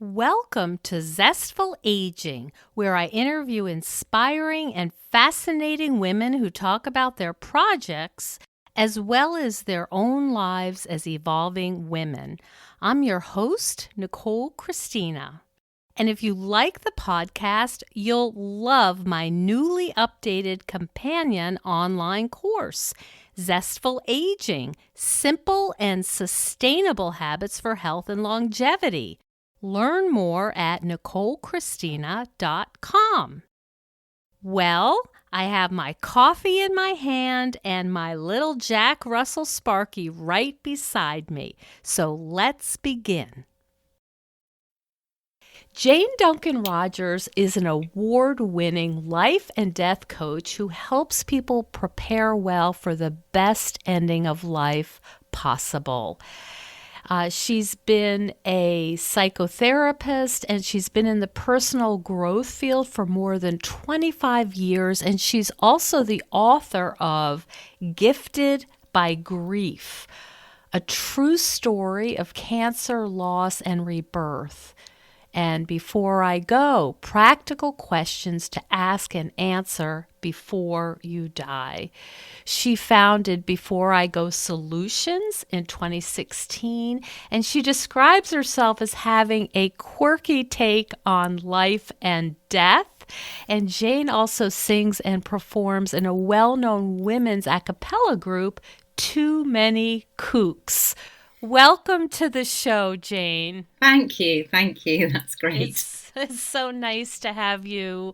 Welcome to Zestful Aging, where I interview inspiring and fascinating women who talk about their projects as well as their own lives as evolving women. I'm your host, Nicole Christina. And if you like the podcast, you'll love my newly updated companion online course, Zestful Aging, Simple and Sustainable Habits for Health and Longevity. Learn more at NicoleChristina.com. Well, I have my coffee in my hand and my little Jack Russell Sparky right beside me. So let's begin. Jane Duncan Rogers is an award-winning life and death coach who helps people prepare well for the best ending of life possible. She's been a psychotherapist and she's been in the personal growth field for more than 25 years. And she's also the author of Gifted by Grief, a true story of cancer, loss, and rebirth. And before I go, practical questions to ask and answer before you die. She founded Before I Go Solutions in 2016, and she describes herself as having a quirky take on life and death. And Jane also sings and performs in a well-known women's a cappella group, Too Many Kooks. Welcome to the show, Jane. Thank you. That's great. It's so nice to have you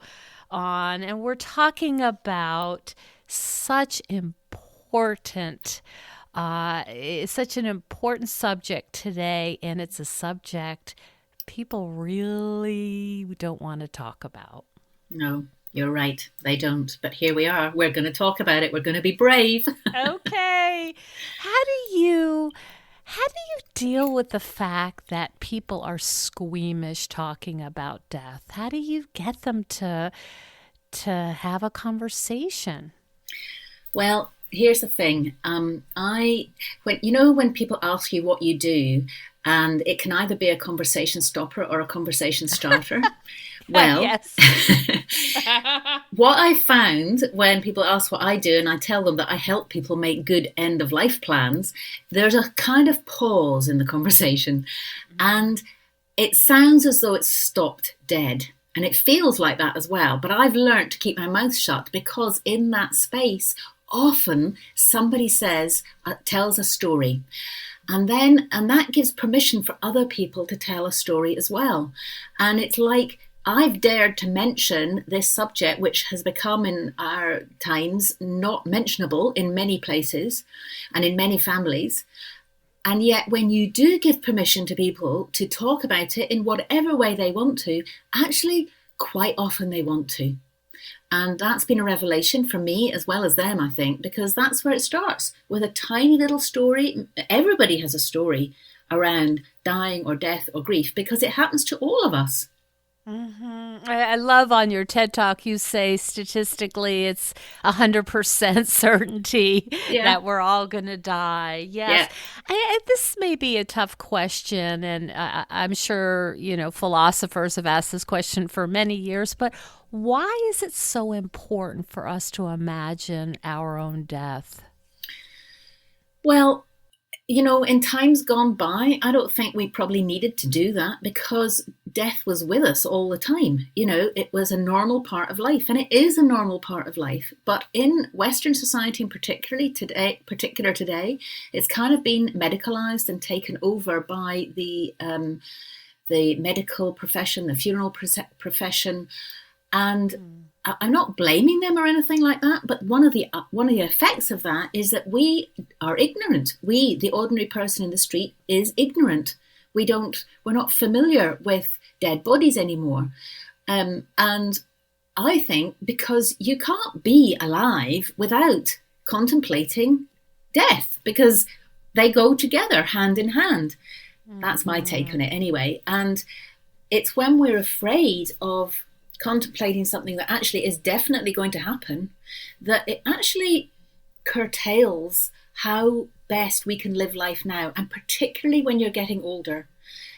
on. And we're talking about such an important subject today. And it's a subject people really don't want to talk about. No, you're right. They don't. But here we are. We're going to talk about it. We're going to be brave. Okay. How do you deal with the fact that people are squeamish talking about death? How do you get them to have a conversation? Well, here's the thing. When people ask you what you do, and it can either be a conversation stopper or a conversation starter. Well, yes. What I found when people ask what I do and I tell them that I help people make good end of life plans, there's a kind of pause in the conversation and it sounds as though it's stopped dead. And it feels like that as well. But I've learned to keep my mouth shut because in that space, often somebody tells a story. And that gives permission for other people to tell a story as well. And it's like, I've dared to mention this subject, which has become in our times not mentionable in many places and in many families. And yet when you do give permission to people to talk about it in whatever way they want to, actually quite often they want to. And that's been a revelation for me as well as them, I think, because that's where it starts, with a tiny little story. Everybody has a story around dying or death or grief because it happens to all of us. Mm-hmm. I love on your TED Talk, you say statistically it's 100% certainty that we're all going to die. Yes. Yeah. This may be a tough question, and I'm sure, philosophers have asked this question for many years, but why is it so important for us to imagine our own death? Well, in times gone by, I don't think we probably needed to do that because death was with us all the time. It was a normal part of life, and it is a normal part of life. But in Western society, in particular today, it's kind of been medicalized and taken over by the medical profession, the funeral profession, and I'm not blaming them or anything like that, but one of the effects of that is that we are ignorant. We, the ordinary person in the street, is ignorant. We're not familiar with dead bodies anymore. And I think because you can't be alive without contemplating death, because they go together hand in hand. That's my take on it anyway. And it's when we're afraid of contemplating something that actually is definitely going to happen, that it actually curtails how best we can live life now, and particularly when you're getting older.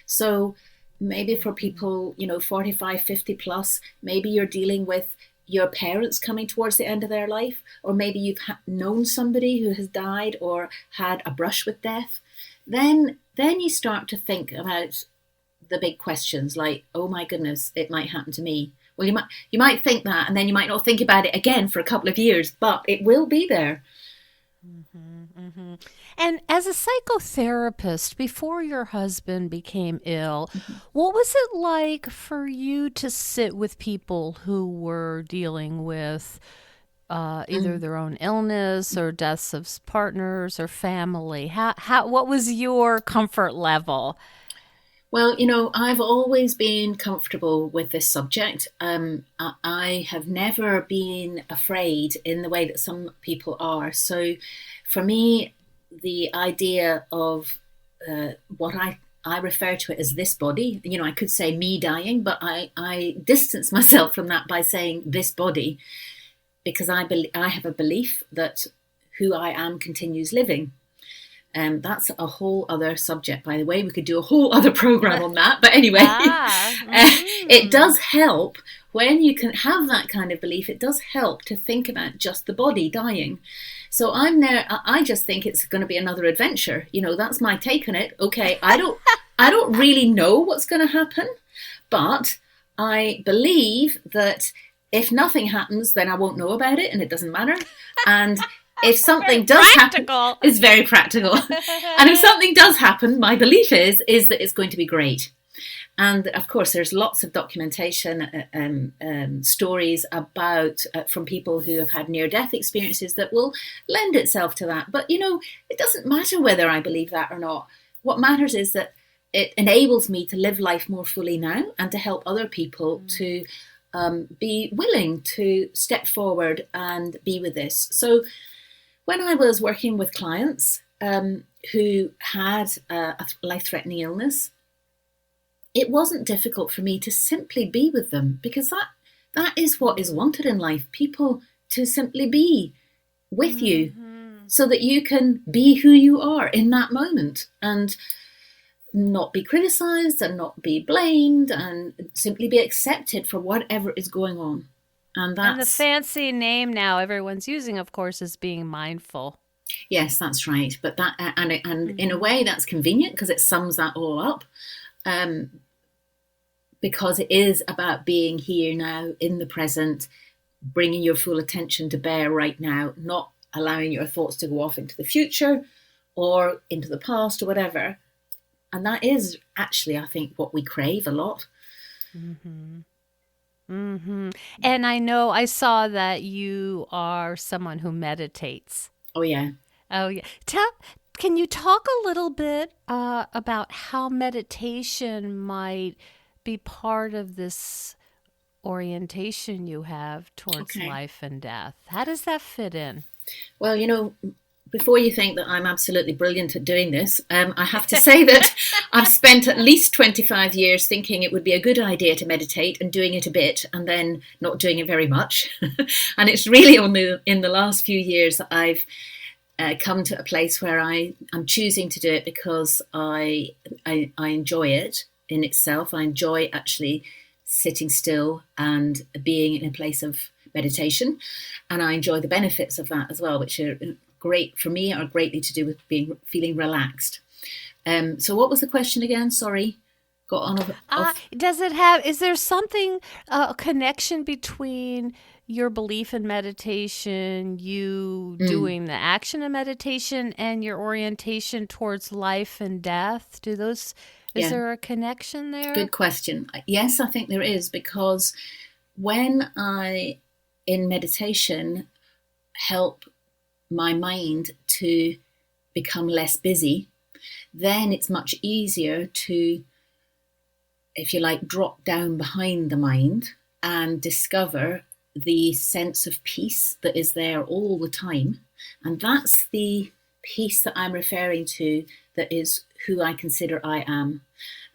So Maybe for people, 45, 50 plus, maybe you're dealing with your parents coming towards the end of their life, or maybe you've known somebody who has died or had a brush with death. Then you start to think about the big questions like, oh my goodness, it might happen to me. Well, you might think that, and then you might not think about it again for a couple of years, but it will be there. And as a psychotherapist, before your husband became ill, what was it like for you to sit with people who were dealing with either Mm. their own illness or deaths of partners or family? What was your comfort level? Well, I've always been comfortable with this subject. I have never been afraid in the way that some people are. So, for me, the idea of what I refer to it as this body, I could say me dying, but I distance myself from that by saying this body because I have a belief that who I am continues living. That's a whole other subject, by the way. We could do a whole other program on that. But anyway, Ah, it does help when you can have that kind of belief. It does help to think about just the body dying. So I'm there. I just think it's going to be another adventure. That's my take on it. Okay, I don't really know what's going to happen, but I believe that if nothing happens, then I won't know about it, and it doesn't matter. And if very something does happen, practical. it's very practical. And if something does happen, my belief is that it's going to be great. And of course, there's lots of documentation and stories about from people who have had near-death experiences that will lend itself to that. But it doesn't matter whether I believe that or not. What matters is that it enables me to live life more fully now and to help other people to be willing to step forward and be with this. So when I was working with clients who had a life-threatening illness, it wasn't difficult for me to simply be with them because that is what is wanted in life. People to simply be with you so that you can be who you are in that moment and not be criticized and not be blamed and simply be accepted for whatever is going on. And And the that's, fancy name now everyone's using, of course, is being mindful. yes, that's right. But and in a Hmm. way that's convenient because it sums that all up. Um, because it is about being here now in the present, bringing your full attention to bear right now, not allowing your thoughts to go off into the future or into the past or whatever. And that is actually, I think, what we crave a lot. And I know I saw that you are someone who meditates. Oh, yeah. Oh, yeah. Can you talk a little bit about how meditation might be part of this orientation you have towards Okay. life and death? How does that fit in? Well, before you think that I'm absolutely brilliant at doing this, I have to say that I've spent at least 25 years thinking it would be a good idea to meditate and doing it a bit and then not doing it very much. And it's really only in the last few years that I've come to a place where I'm choosing to do it because I enjoy it in itself. I enjoy actually sitting still and being in a place of meditation, and I enjoy the benefits of that as well, which are great for me, are greatly to do with feeling relaxed. So what was the question again? Sorry, got on off. Is there something, a connection between your belief in meditation, you Mm, doing the action of meditation, and your orientation towards life and death? Is yeah, there a connection good there? question. Yes, I think there is because when I in meditation help my mind to become less busy, then it's much easier to, if you like, drop down behind the mind and discover the sense of peace that is there all the time. And that's the peace that I'm referring to, that is who I consider I am.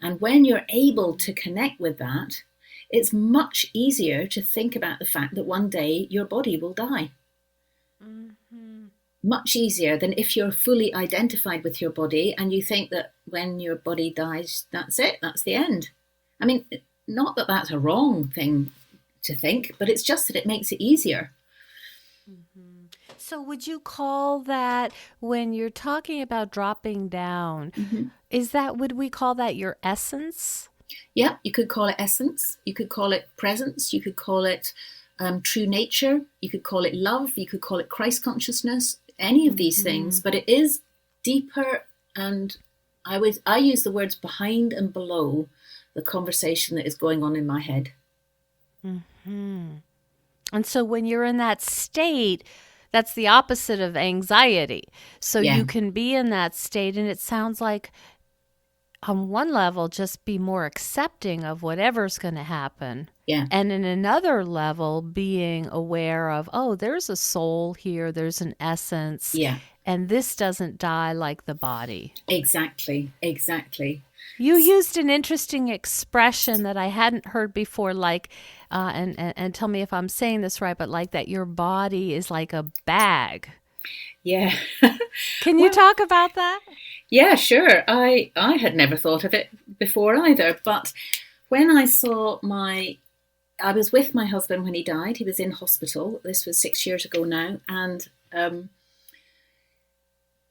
And when you're able to connect with that, it's much easier to think about the fact that one day your body will die. Hmm. Much easier than if you're fully identified with your body and you think that when your body dies, that's it, that's the end. I mean, not that that's a wrong thing to think, but it's just that it makes it easier. Mhm. So, would you call that when you're talking about dropping down? Mm-hmm. Would we call that your essence? Yeah, you could call it essence, you could call it presence, you could call it true nature, you could call it love, you could call it Christ consciousness, any of these things, Hmm. but it is deeper. And I use the words behind and below the conversation that is going on in my head. Hmm. And so, when you're in that state, that's the opposite of anxiety. So, Yeah, you can be in that state, and it sounds like on one level, just be more accepting of whatever's going to happen. yeah, And in another level, being aware of, oh, there's a soul here, there's an essence, yeah, and this doesn't die like the body. exactly, exactly. You used an interesting expression that I hadn't heard before, like, and tell me if I'm saying this right, but like that your body is like a bag. Yeah. Can you Well, talk about that? yeah, sure. I had never thought of it before either, but when I was with my husband when he died. He was in hospital. This was 6 years ago now, and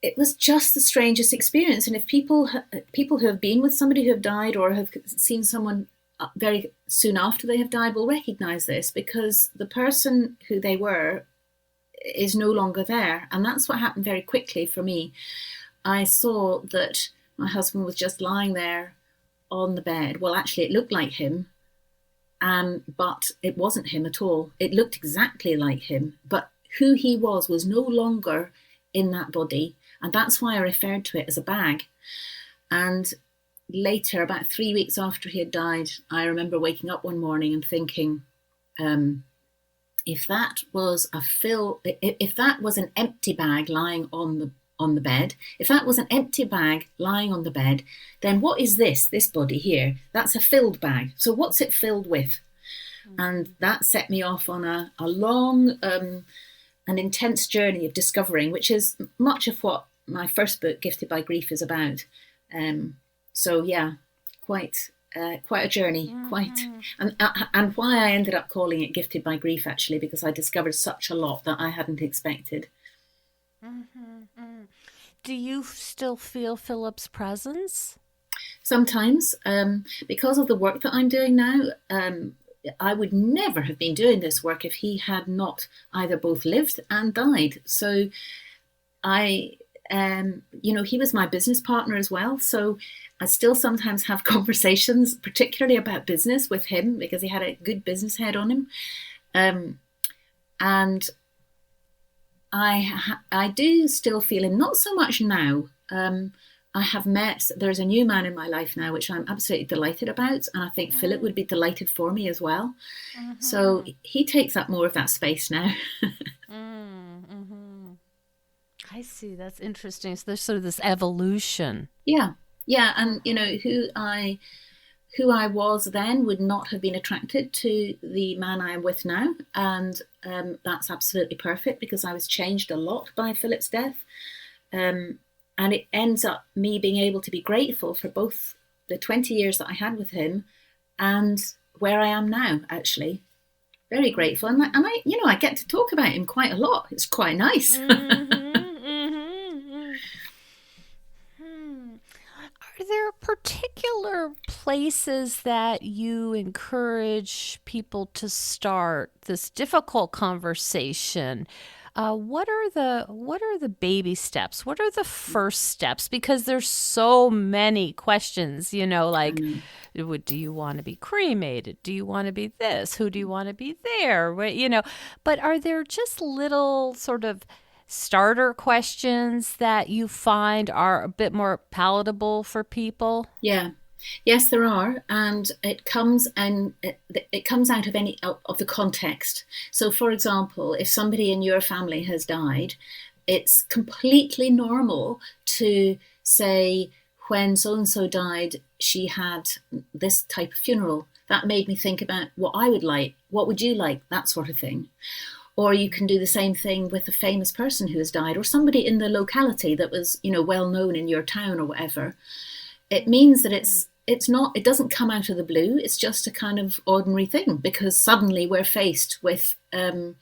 it was just the strangest experience. And if people who have been with somebody who have died or have seen someone very soon after they have died will recognize this, because the person who they were is no longer there, and that's what happened very quickly for me. I saw that my husband was just lying there on the bed. Well, actually, it looked like him, but it wasn't him at all. It looked exactly like him, but who he was no longer in that body, and that's why I referred to it as a bag. And later, about 3 weeks after he had died, I remember waking up one morning and thinking, um, if that was if that was an empty bag lying on the bed, if that was an empty bag lying on the bed, then what is this body here? That's a filled bag. So what's it filled with? And that set me off on a long, an intense journey of discovering, which is much of what my first book, Gifted by Grief, is about. So yeah, quite a journey, quite, Mm-hmm. and why I ended up calling it Gifted by Grief, actually, because I discovered such a lot that I hadn't expected. Mm-hmm. Do you still feel Philip's presence? Sometimes, because of the work that I'm doing now, I would never have been doing this work if he had not either both lived and died. So I, he was my business partner as well. So I still sometimes have conversations, particularly about business, with him because he had a good business head on him. Um, and I do still feel him, not so much now. There's a new man in my life now, which I'm absolutely delighted about. And I think Philip would be delighted for me as well. So Mm-hmm. he takes up more of that space now. Mm-hmm. I see. That's interesting. So there's sort of this evolution. Yeah. Yeah. And, Mm-hmm. who I was then would not have been attracted to the man I am with now. And that's absolutely perfect because I was changed a lot by Philip's death. Um, and it ends up me being able to be grateful for both the 20 years that I had with him and where I am now, actually. Very grateful. And I get to talk about him quite a lot. It's quite nice. Mm-hmm. Mm-hmm. Hmm. Are there particular places that you encourage people to start this difficult conversation? What are the baby steps? What are the first steps? Because there's so many questions, I like know. do you want to be cremated? Do you want to be this? Who do you want to be there? But are there just little sort of starter questions that you find are a bit more palatable for people? Yeah. Yes, there are, and it comes out of any of the context. So, for example, if somebody in your family has died, it's completely normal to say, when so and so died, she had this type of funeral. That made me think about what I would like. What would you like? That sort of thing. Or you can do the same thing with a famous person who has died, or somebody in the locality that was, well known in your town or whatever. It means that it doesn't come out of the blue. It's just a kind of ordinary thing because suddenly we're faced with the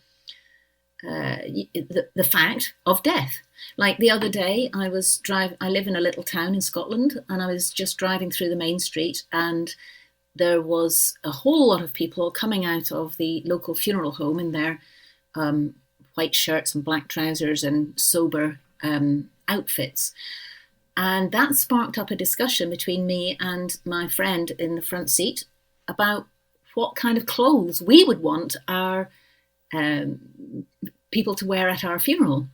fact of death. Like the other day, I live in a little town in Scotland, and I was just driving through the main street, and there was a whole lot of people coming out of the local funeral home in their white shirts and black trousers and sober outfits. And that sparked up a discussion between me and my friend in the front seat about what kind of clothes we would want our people to wear at our funeral.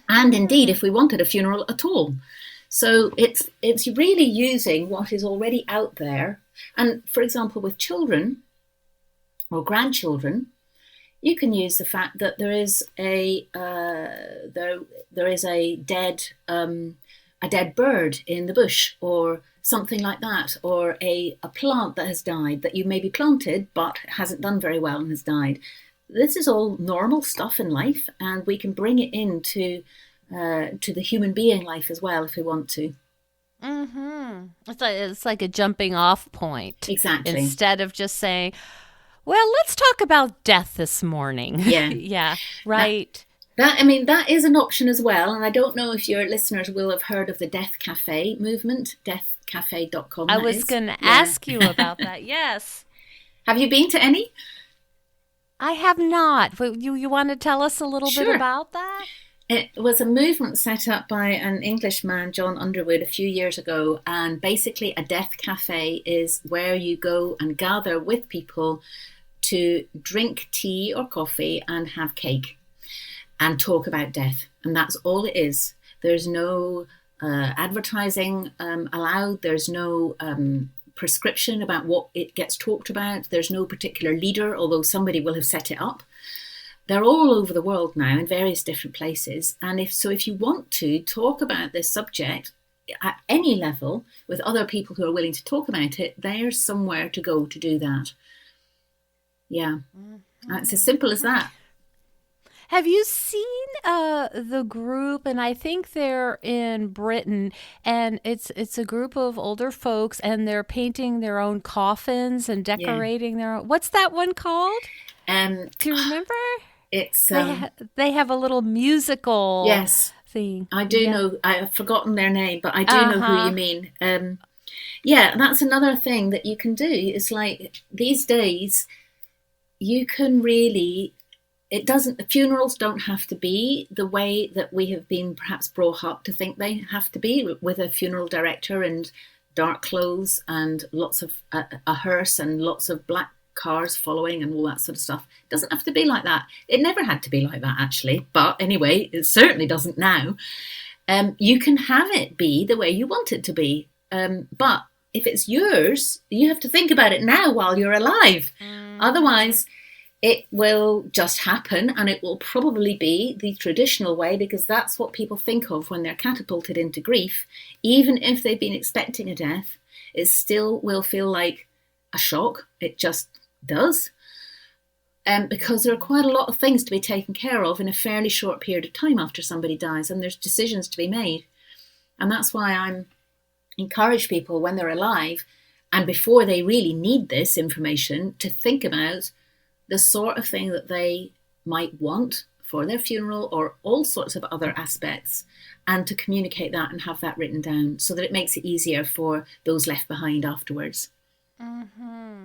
And indeed, if we wanted a funeral at all. So it's really using what is already out there. And for example, with children or grandchildren, you can use the fact that there is a dead bird in the bush, or something like that, or a plant that has died that you maybe planted but hasn't done very well and has died. This is all normal stuff in life, and we can bring it into to the human being life as well if we want to. Mm-hmm. It's like a jumping off point. Exactly. Instead of just saying, well, let's talk about death this morning. Yeah. Yeah, right. That is an option as well. And I don't know if your listeners will have heard of the Death Cafe movement, deathcafe.com. I was going to ask you about that. Yes. Have you been to any? I have not. You want to tell us a little bit about that? It was a movement set up by an Englishman, John Underwood, a few years ago. And basically a death cafe is where you go and gather with people to drink tea or coffee and have cake and talk about death. And that's all it is. There's no advertising allowed. There's no prescription about what it gets talked about. There's no particular leader, although somebody will have set it up. They're all over the world now in various different places. And if you want to talk about this subject at any level with other people who are willing to talk about it, there's somewhere to go to do that. Yeah, it's as simple as that. Have you seen the group? And I think they're in Britain, and it's a group of older folks, and they're painting their own coffins and decorating their own. What's that one called? Do you remember? It's they have a little musical thing. I do know. I've forgotten their name, but I do know who you mean. Yeah, that's another thing that you can do. It's like these days, you can really. Funerals don't have to be the way that we have been perhaps brought up to think they have to be, with a funeral director and dark clothes and lots of a hearse and lots of black cars following and all that sort of stuff. It doesn't have to be like that. It never had to be like that, actually. But anyway, it certainly doesn't now. You can have it be the way you want it to be. But if it's yours, you have to think about it now while you're alive. Otherwise, it will just happen, and it will probably be the traditional way, because that's what people think of when they're catapulted into grief. Even if they've been expecting a death, it still will feel like a shock. It just does. Because there are quite a lot of things to be taken care of in a fairly short period of time after somebody dies, and there's decisions to be made. And that's why I'm encourage people when they're alive, and before they really need this information, to think about the sort of thing that they might want for their funeral or all sorts of other aspects, and to communicate that and have that written down so that it makes it easier for those left behind afterwards. Mm-hmm.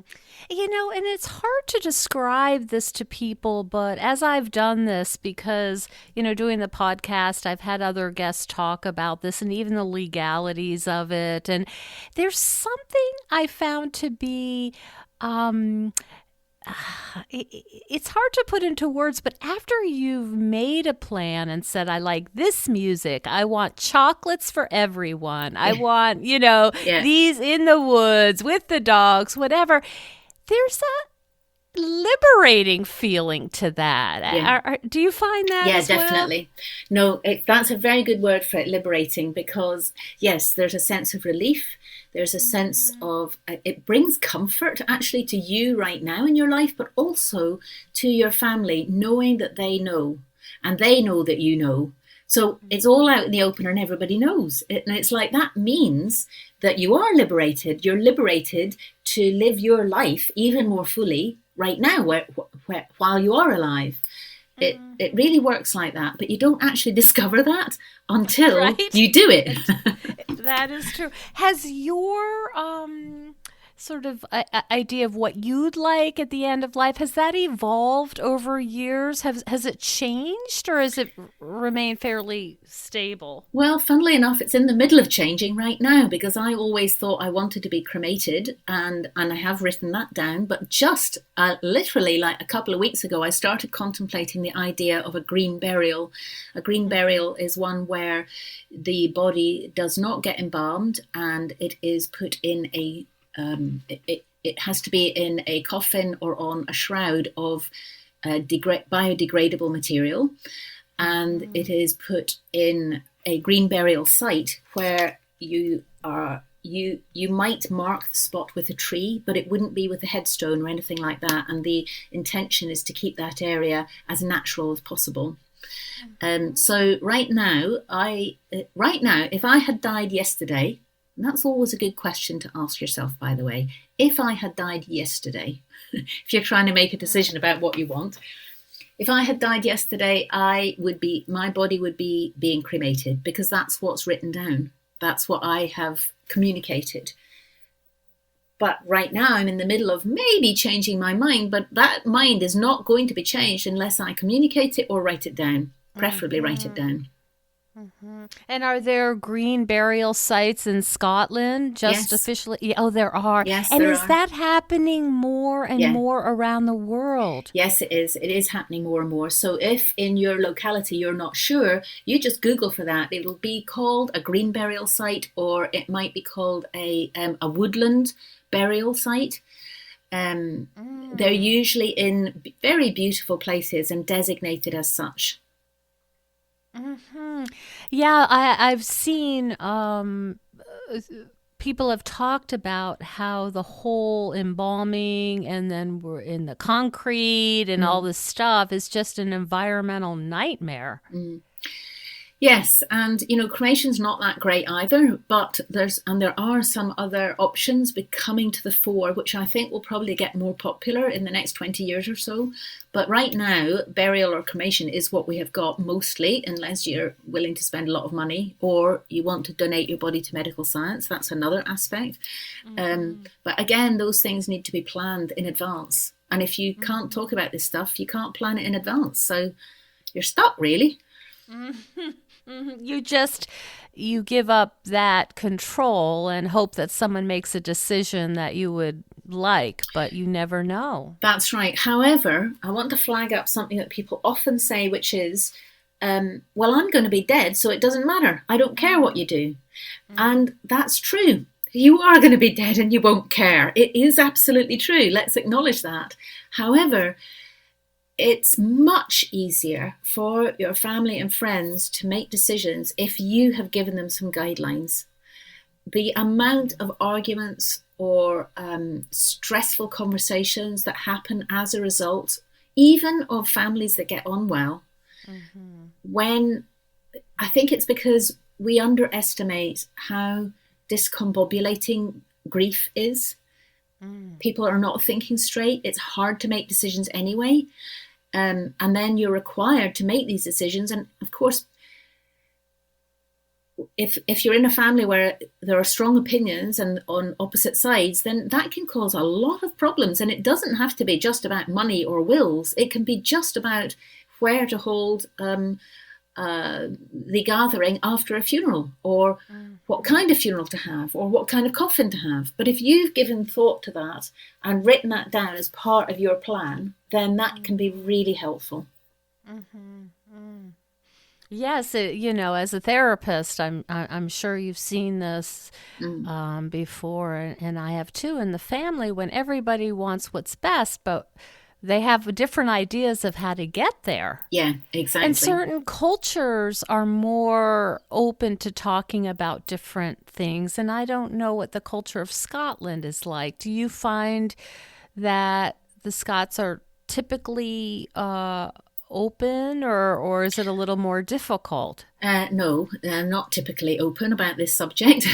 And it's hard to describe this to people, but as I've done this, because, doing the podcast, I've had other guests talk about this and even the legalities of it. And there's something I found to be, it's hard to put into words, but after you've made a plan and said, I like this music, I want chocolates for everyone, I want, these in the woods with the dogs, whatever, there's a liberating feeling to that. Yeah. Do you find that as well? Yeah, definitely. No, that's a very good word for it, liberating, because yes, there's a sense of relief. There's a sense of, it brings comfort actually to you right now in your life, but also to your family, knowing that they know, and they know that you know. So it's all out in the open and everybody knows. And it's like that means that you are liberated. You're liberated to live your life even more fully right now, while you are alive. It really works like that, but you don't actually discover that until Right? you do it. That is true. Has your sort of idea of what you'd like at the end of life, has that evolved over years? Has it changed, or has it remained fairly stable? Well, funnily enough, it's in the middle of changing right now because I always thought I wanted to be cremated, and I have written that down. But just literally like a couple of weeks ago, I started contemplating the idea of a green burial. A green burial is one where the body does not get embalmed and it is put in it has to be in a coffin or on a shroud of biodegradable material, and it is put in a green burial site where you might mark the spot with a tree, but it wouldn't be with a headstone or anything like that. And the intention is to keep that area as natural as possible. So right now, if I had died yesterday, and that's always a good question to ask yourself, by the way. If I had died yesterday, if you're trying to make a decision about what you want, if I had died yesterday, my body would be being cremated because that's what's written down. That's what I have communicated. But right now I'm in the middle of maybe changing my mind, but that mind is not going to be changed unless I communicate it or write it down, preferably write it down. And are there green burial sites in Scotland just Yes, officially? Oh, there are. yes, And there is are. that happening more and Yeah. more around the world? Yes, it is. It is happening more and more. So if in your locality you're not sure, you just Google for that. It'll be called a green burial site, or it might be called a woodland burial site. They're usually in very beautiful places and designated as such. Yeah, I've seen people have talked about how the whole embalming and then we're in the concrete and all Mm, this stuff is just an environmental nightmare. mm. Yes, and cremation's not that great either, but there are some other options coming to the fore, which I think will probably get more popular in the next 20 years or so. But right now, burial or cremation is what we have got mostly, unless you're willing to spend a lot of money or you want to donate your body to medical science. That's another aspect. But again, those things need to be planned in advance. And if you can't talk about this stuff, you can't plan it in advance. So you're stuck, really. You just you give up that control and hope that someone makes a decision that you would like, but you never know. That's right. However, I want to flag up something that people often say, which is, well, I'm going to be dead, so it doesn't matter. I don't care what you do. And that's true. You are going to be dead and you won't care. It is absolutely true. Let's acknowledge that. However, it's much easier for your family and friends to make decisions if you have given them some guidelines. The amount of arguments or stressful conversations that happen as a result, even of families that get on well, when I think it's because we underestimate how discombobulating grief is. People are not thinking straight. It's hard to make decisions anyway. And then you're required to make these decisions. And of course, if you're in a family where there are strong opinions and on opposite sides, then that can cause a lot of problems. And it doesn't have to be just about money or wills. It can be just about where to hold the gathering after a funeral, or what kind of funeral to have, or what kind of coffin to have. But if you've given thought to that and written that down as part of your plan, then that can be really helpful. Yes, as a therapist, I'm sure you've seen this Mm. before, and I have too. In the family, when everybody wants what's best, but they have different ideas of how to get there. Yeah, And exactly. certain cultures are more open to talking about different things. And I don't know what the culture of Scotland is like. Do you find that the Scots are typically open, or is it a little more difficult? No, they're not typically open about this subject.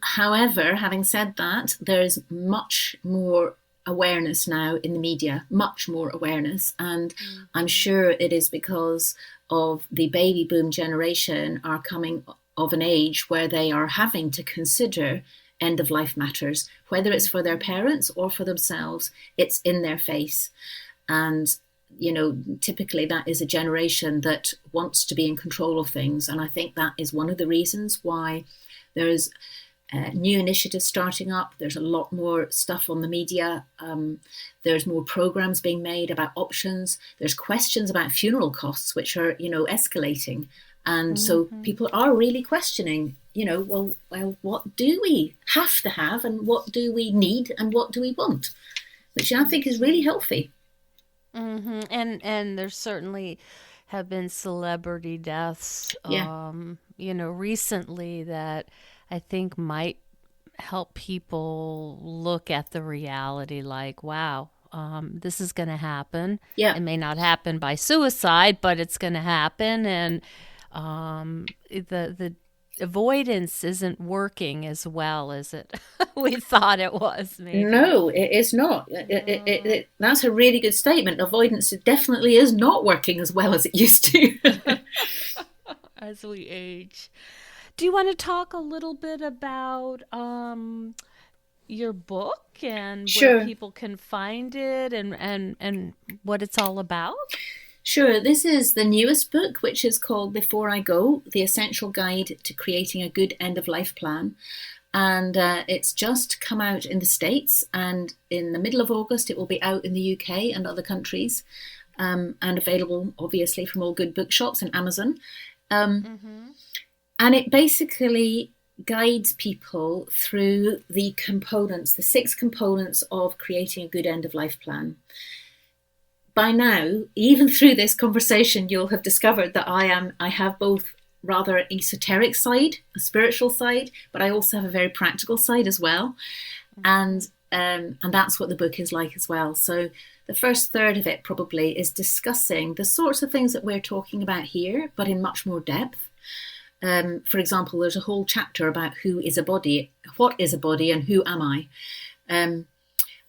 However, having said that, there's much more awareness now in the media, much more awareness. And I'm sure it is because of the baby boom generation are coming of an age where they are having to consider end of life matters, whether it's for their parents or for themselves, it's in their face. And typically that is a generation that wants to be in control of things. And I think that is one of the reasons why there's new initiatives starting up. There's a lot more stuff on the media. There's more programs being made about options. There's questions about funeral costs, which are, escalating. And so people are really questioning, well, what do we have to have and what do we need and what do we want? Which I think is really healthy. And there certainly have been celebrity deaths, Yeah. recently that I think might help people look at the reality like, wow, this is going to happen. Yeah. It may not happen by suicide, but it's going to happen. And the avoidance isn't working as well as it we thought it was, maybe. No, it is not. That's a really good statement. Avoidance definitely is not working as well as it used to. As we age. Do you want to talk a little bit about your book and where Sure. people can find it, and what it's all about? Sure. This is the newest book, which is called Before I Go, The Essential Guide to Creating a Good End of Life Plan. And it's just come out in the States, and in the middle of August it will be out in the UK and other countries, and available obviously from all good bookshops and Amazon. And it basically guides people through the components, the 6 components of creating a good end of life plan. By now, even through this conversation, you'll have discovered that I have both rather an esoteric side, a spiritual side, but I also have a very practical side as well. And that's what the book is like as well. So the first third of it probably is discussing the sorts of things that we're talking about here, but in much more depth. For example, there's a whole chapter about who is a body, what is a body, and who am I.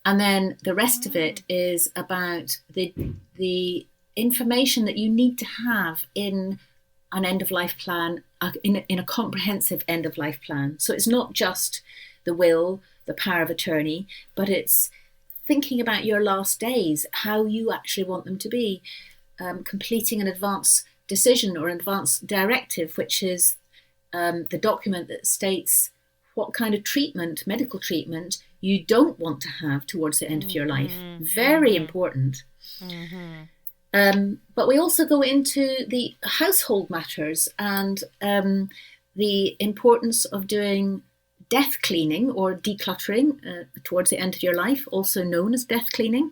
And then the rest of it is about the information that you need to have in an end of life plan, in a comprehensive end of life plan. So it's not just the will, the power of attorney, but it's thinking about your last days, how you actually want them to be, completing an advance decision or an advance directive, which is the document that states what kind of treatment, medical treatment, you don't want to have towards the end of your life. Very important. But we also go into the household matters and the importance of doing death cleaning or decluttering towards the end of your life, also known as death cleaning.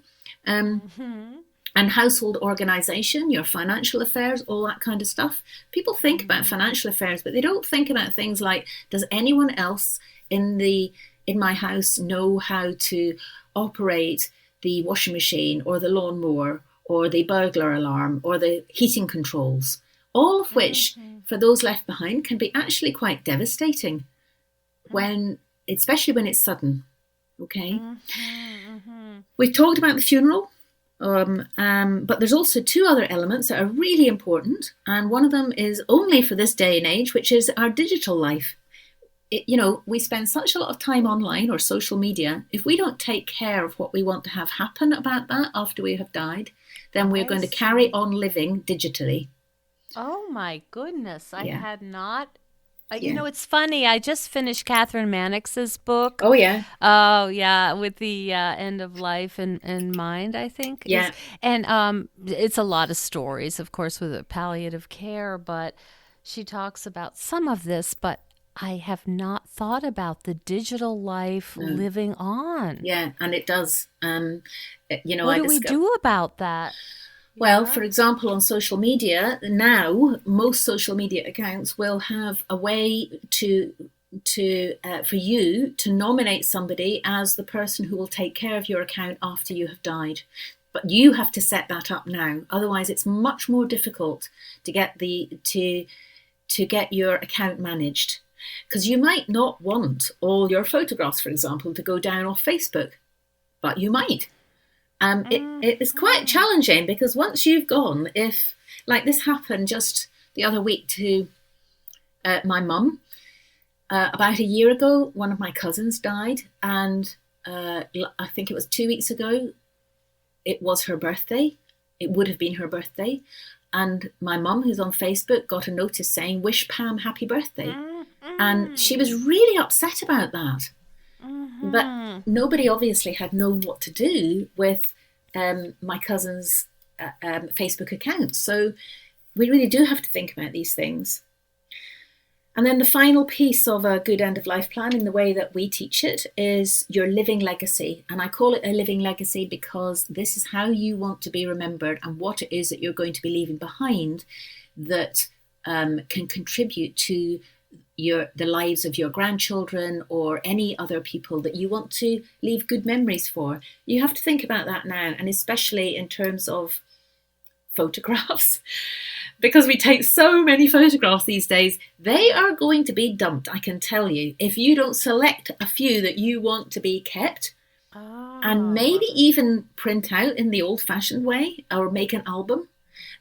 And household organization, your financial affairs, all that kind of stuff. People think about financial affairs, but they don't think about things like, does anyone else in my house know how to operate the washing machine or the lawnmower or the burglar alarm or the heating controls? All of which, for those left behind, can be actually quite devastating, especially when it's sudden. Okay? We've talked about the funeral. But there's also 2 other elements that are really important, and one of them is only for this day and age, which is our digital life. We spend such a lot of time online or social media. If we don't take care of what we want to have happen about that after we have died, then we're going to carry on living digitally. Oh my goodness, I Yeah. had not. Yeah. It's funny. I just finished Catherine Mannix's book. Oh, yeah. Oh, yeah, with the end of life in mind, I think. Yeah. And it's a lot of stories, of course, with the palliative care, but she talks about some of this, but I have not thought about the digital life No. living on. Yeah, and it does. What do we do about that? Well, Yeah. for example, on social media, now most social media accounts will have a way for you to nominate somebody as the person who will take care of your account after you have died. But you have to set that up now. Otherwise, it's much more difficult to get to get your account managed, because you might not want all your photographs, for example, to go down off Facebook, but you might. It is quite challenging, because once you've gone, if like this happened just the other week to my mum, about a year ago, one of my cousins died, and I think it was 2 weeks ago, it was her birthday. It would have been her birthday. And my mum, who's on Facebook, got a notice saying, "Wish Pam happy birthday." And she was really upset about that. But nobody obviously had known what to do with my cousin's Facebook account. So we really do have to think about these things. And then the final piece of a good end of life plan, in the way that we teach it, is your living legacy. And I call it a living legacy because this is how you want to be remembered, and what it is that you're going to be leaving behind that can contribute to the lives of your grandchildren or any other people that you want to leave good memories for. You have to think about that now, and especially in terms of photographs. Because we take so many photographs these days, they are going to be dumped, I can tell you, if you don't select a few that you want to be kept, and maybe even print out in the old-fashioned way, or make an album.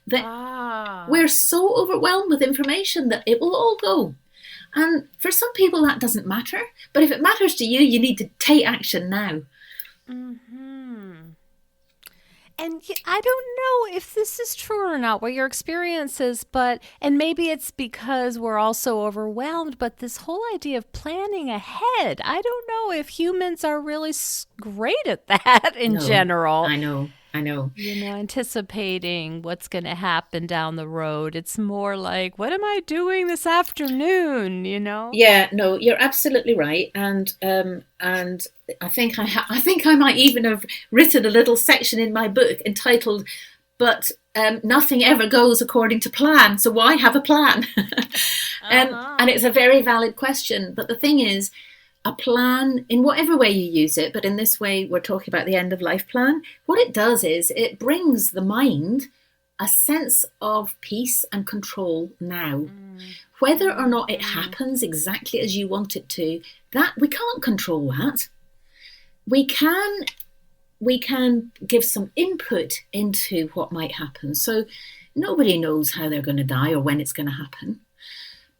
That we're so overwhelmed with information that it will all go. And for some people that doesn't matter, but if it matters to you, you need to take action now. And I don't know if this is true or not, what your experience is, and maybe it's because we're all so overwhelmed, but this whole idea of planning ahead, I don't know if humans are really great at that in general. I know. Anticipating what's going to happen down the road. It's more like, what am I doing this afternoon, Yeah, no, you're absolutely right. And I think I might even have written a little section in my book entitled, "But nothing ever goes according to plan, so why have a plan?" And it's a very valid question. But the thing is, a plan, in whatever way you use it, but in this way we're talking about the end of life plan, what it does is it brings the mind a sense of peace and control now. Whether or not it happens exactly as you want it to, that we can't control that. We can give some input into what might happen. So nobody knows how they're going to die or when it's going to happen.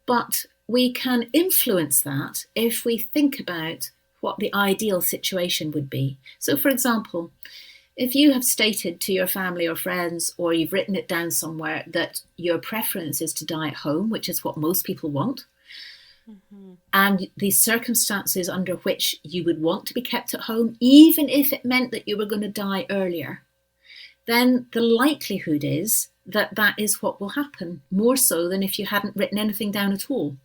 But we can influence that if we think about what the ideal situation would be. So, for example, if you have stated to your family or friends, or you've written it down somewhere, that your preference is to die at home, which is what most people want, and the circumstances under which you would want to be kept at home, even if it meant that you were going to die earlier, then the likelihood is that that is what will happen, more so than if you hadn't written anything down at all.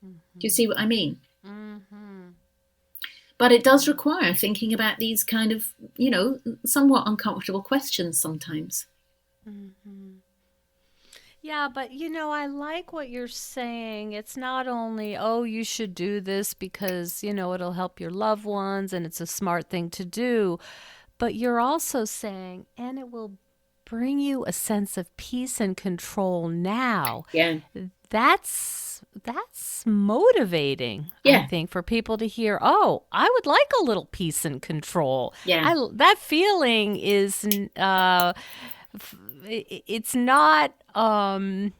Do you see what I mean? But it does require thinking about these kind of, somewhat uncomfortable questions sometimes. Yeah, but I like what you're saying. It's not only, oh, you should do this because, it'll help your loved ones and it's a smart thing to do, but you're also saying, and it will bring you a sense of peace and control now. Yeah. That's motivating, I think, for people to hear, oh, I would like a little peace and control. Yeah. That feeling is, it's not, I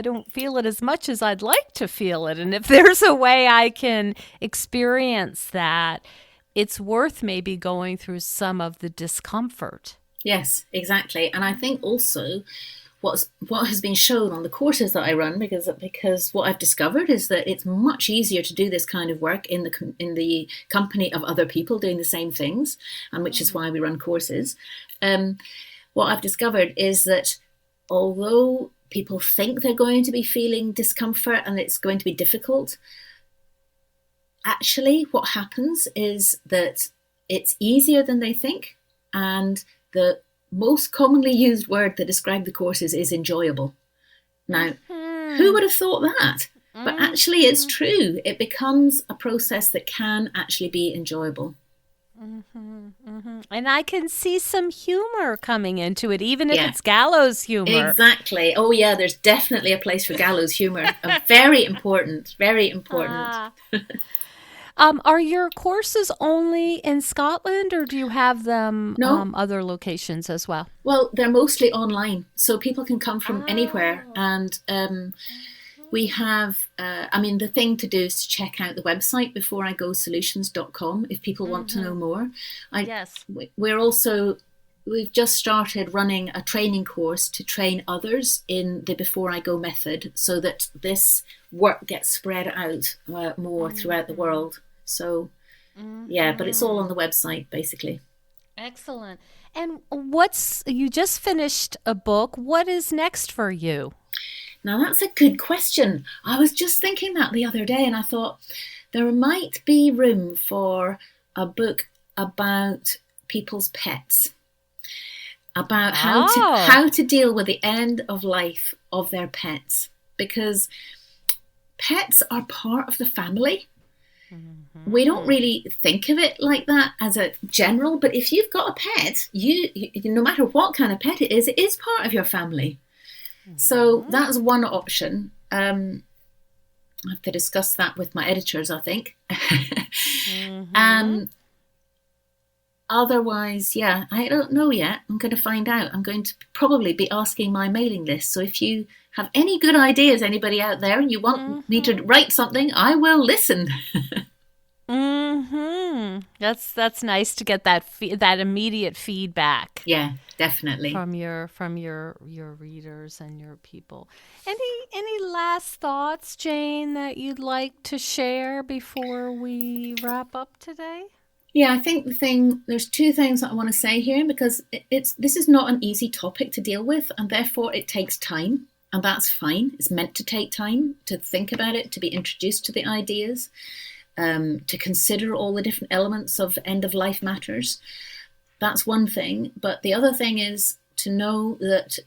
don't feel it as much as I'd like to feel it. And if there's a way I can experience that, it's worth maybe going through some of the discomfort. Yes, exactly. And I think also what has been shown on the courses that I run, because what I've discovered is that it's much easier to do this kind of work in the company of other people doing the same things, and which is why we run courses. What I've discovered is that although people think they're going to be feeling discomfort and it's going to be difficult, actually what happens is that it's easier than they think, and the most commonly used word that describes the courses is enjoyable. Now, who would have thought that? But actually it's true. It becomes a process that can actually be enjoyable. And I can see some humor coming into it, even if Yeah, it's gallows humor. exactly. Oh, yeah, there's definitely a place for gallows humor. Very important, very important. Ah. Are your courses only in Scotland, or do you have them No, other locations as well? well, they're mostly online, so people can come from anywhere. Oh. And we have, I mean, the thing to do is to check out the website beforeigosolutions.com if people want to know more. I, Yes. we're also, we've just started running a training course to train others in the Before I Go method so that this work gets spread out more throughout the world. So, yeah, but it's all on the website basically. Excellent. And you just finished a book. What is next for you? Now, that's a good question. I was just thinking that the other day and I thought there might be room for a book about people's pets, about Oh. how to deal with the end of life of their pets, because pets are part of the family. We don't really think of it like that as a general, but if you've got a pet, no matter what kind of pet it is part of your family. So that's one option. I have to discuss that with my editors, I think. um, Otherwise, yeah, I don't know yet. I'm going to find out. I'm going to probably be asking my mailing list. So if you have any good ideas, anybody out there, and you want me to write something, I will listen. That's nice to get that immediate feedback Yeah, definitely. from your readers and your people. Any last thoughts, Jane, that you'd like to share before we wrap up today? Yeah, I think there's two things that I want to say here because this is not an easy topic to deal with, and therefore it takes time, and that's fine. It's meant to take time to think about it, to be introduced to the ideas, to consider all the different elements of end of life matters. That's one thing. But the other thing is to know that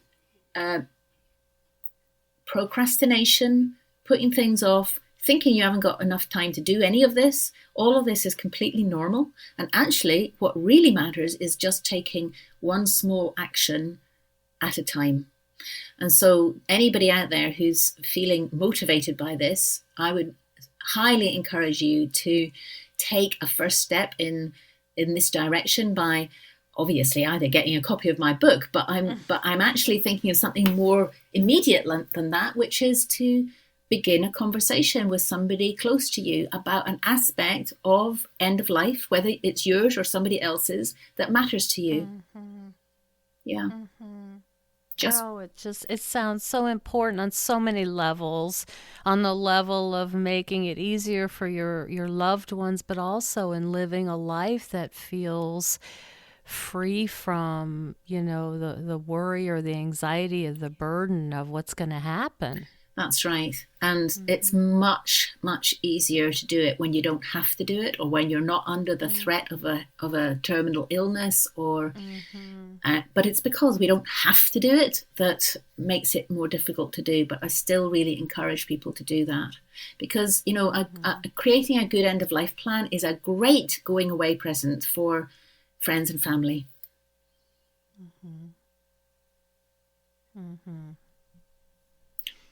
procrastination, putting things off, thinking you haven't got enough time to do any of this, all of this is completely normal. And actually, what really matters is just taking one small action at a time. And so, anybody out there who's feeling motivated by this, I would highly encourage you to take a first step in this direction by obviously either getting a copy of my book, but I'm actually thinking of something more immediate than that, which is to begin a conversation with somebody close to you about an aspect of end of life, whether it's yours or somebody else's, that matters to you. Yeah. Just Oh, it sounds so important on so many levels, on the level of making it easier for your loved ones, but also in living a life that feels free from, the worry or the anxiety of the burden of what's going to happen. That's right. And it's much, much easier to do it when you don't have to do it or when you're not under the threat of a terminal illness or but it's because we don't have to do it that makes it more difficult to do. But I still really encourage people to do that because, creating a good end of life plan is a great going away present for friends and family.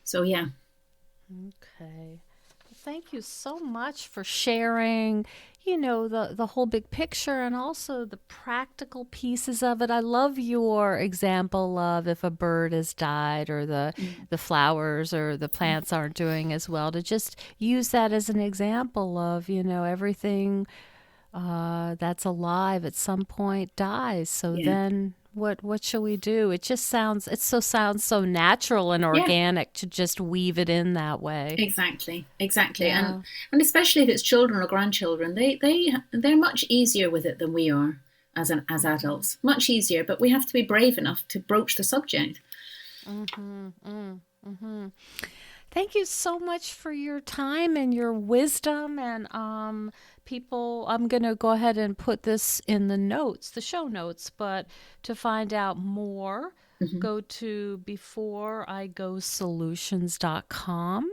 So, yeah. Okay. Thank you so much for sharing, the whole big picture and also the practical pieces of it. I love your example of if a bird has died or the flowers or the plants aren't doing as well, to just use that as an example of, everything that's alive at some point dies. So Yeah. then what shall we do? Sounds so natural and Yeah. organic to just weave it in that way. Exactly, exactly, Yeah. and especially if it's children or grandchildren, they're much easier with it than we are as adults. Much easier, but we have to be brave enough to broach the subject. Thank you so much for your time and your wisdom. And people, I'm going to go ahead and put this in the show notes. But to find out more, Mm-hmm. go to beforeigosolutions.com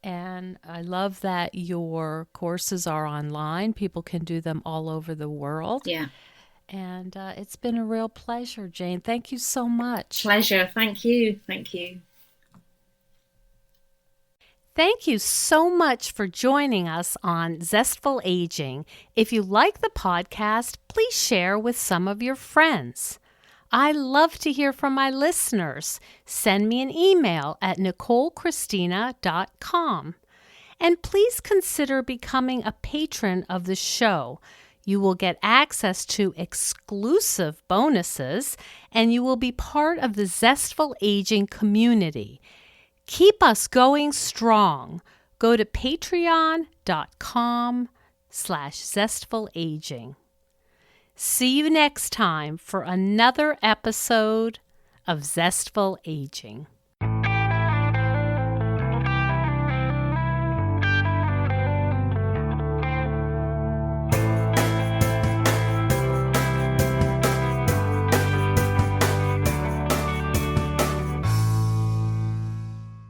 And I love that your courses are online. People can do them all over the world. Yeah. And it's been a real pleasure, Jane. Thank you so much. Pleasure. Thank you. Thank you. Thank you so much for joining us on Zestful Aging. If you like the podcast, please share with some of your friends. I love to hear from my listeners. Send me an email at NicoleChristina.com. And please consider becoming a patron of the show. You will get access to exclusive bonuses, and you will be part of the Zestful Aging community. Keep us going strong. Go to patreon.com/zestfulaging. See you next time for another episode of Zestful Aging.